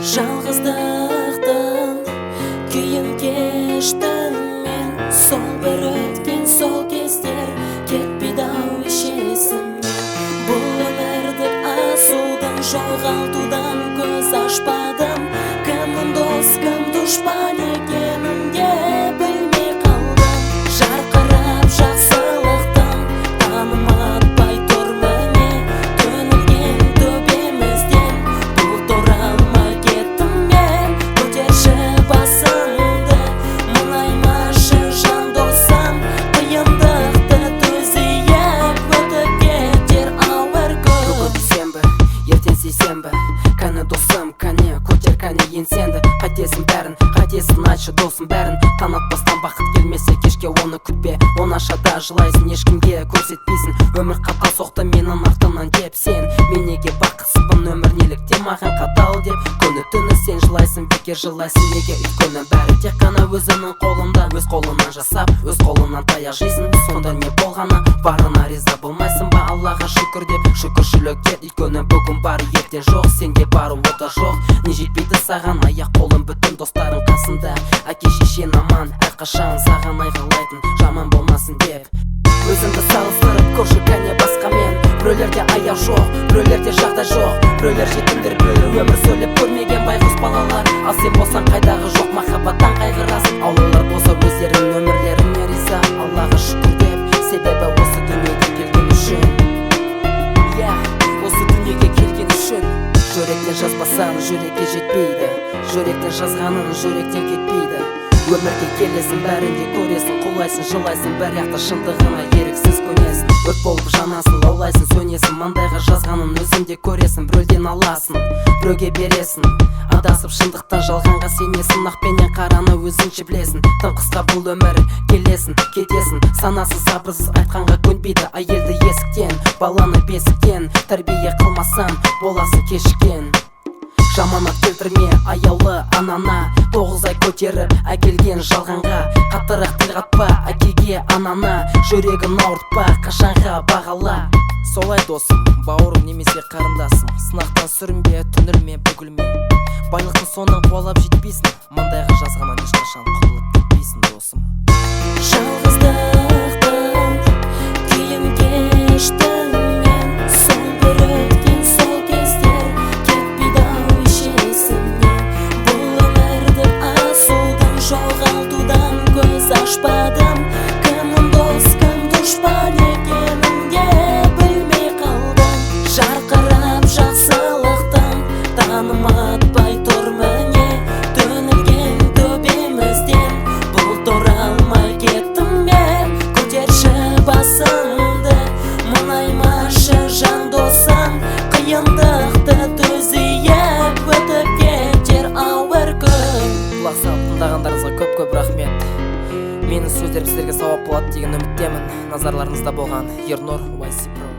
Жалғыздықтың күйін кештім мен. Сол бір өткен сол кездер кетпейді-ау есесімнен. Бұл өмірді асудан, жоғалтудан көз ашпадым. Кімнің дос, кім дұшпан екенін де білмей қалдым. Жарқырап жақсылықтың таныматпай тұр міне. Төнілген төбемізден бұлт оралмай кеттім мен. Көтерші басыңды, мұңаймашы жан досым. Қиындықты төзейік, өтіп кетер ауыр күн. Бүгін дүйсенбі, ертең сейсенбі. Кәне досым, кәне көтер, кәне еңсеңді. Қайтесің бәрін, қайтесің айтшы досым бәрін. Таң атпастан бақыт келмесе кешке оны күтпе. Оңашада жылайсың, ешкімге көрсетпейсің. Өмір қатал соқты менің артымнан деп сен. Мен неге бақытсызбын, өмір неліктен маған қатал деп. Күні түні сен жылайсың, бекер жылайсың неге? Өйткені бәрі тек қана өзінің қолында. Өз қолынан жасап, өз қолынан таяқ жейсің. Сонда не болғаны барына риза болмайсың ба? Аллаға шүкір деп шүкіршілік ет. Өйткені бүгін бар ертең жоқ, сенде бар ота жоқ. Не жетпейді саған, аяқ қолың бүтін достарың қасында. Әке шешен аман, әрқашан саған айғайлайтын, жаман болмасын деп. Өзіңді салыстырып көрші кәне басқамен. Біреулерде аяқ жоқ, біреулерде жағдай жоқ. Біреулер жетімдер, біреулер өмір сөйлеп көрмеген байғұс балалар. Ал сен болсаң қайдағы жоқ, махаббаттан қайғырасың. Аулалар болса өздерінің өмірлеріне риза. Аллаға шүкір деп, себебі осы дүниеге келген үшін. Осы дүниеге келген үшін. Жүректен жазбасаң жүрекке жетпейді. Жүректен жазғаның жүректен кетпейді. Өмірге келесің, бәрінде көресің, құлайсың, жылайсың, бірақ та шындығына еріксіз көнесің. Өрт болып жанасың, лаулайсың, сөнесің. Маңдайға жазғанын өзіңде көресің. Біреуден аласың, біреуге бересің. Адасып шындықтан жалғанға сенесің. Ақ пенен қараны өзіңше білесің. Тым қысқа бұл өмір, келесің, кетесің. Санасыз, сабырсыз айтқанға көнбейді. Әйелді есіктен, баланы бесіктен. Тәрбие қылмасаң боласың кешіккен. Жаманат келтірме аяулы анана. 9 ай көтеріп әкелген жалғанға. Қаттырақ тіл қатпа әкеге анана. Жүрегін ауыртпа қашанға бағала. Солай досым, бауырым немесе қарындасым. Сынақтан сүрінбе, түнілме, бүгілме. Байлықтың соңын қуалап жетпейсің. Маңдайға жазғаннан ешқашан құтылып кетпейсің досым. Жалғыздықтың күйін кештім мен. Сол бір өткен сол кездер кетпейді-ау есесімнен. Бұл өмірді асудан, жоғалтудан көз ашпадым. Кімнің дос, кім дұшпан екенін де білмей қалдым. Жарқырап жақсылықтың таныматпай тұр міне. Төнілген төбемізден бұлт оралмай кеттім мен. Көтерші басыңды, мұңаймашы жан досым. Қиындықты төзейік, өтіп кетер ауыр күн. Құлақ салып тыңдағандарыңызға көп рахмет. Менің сөздерім сіздерге сауап болады деген үміттемін. Назарларыңызда болған Ернұр YC Pro.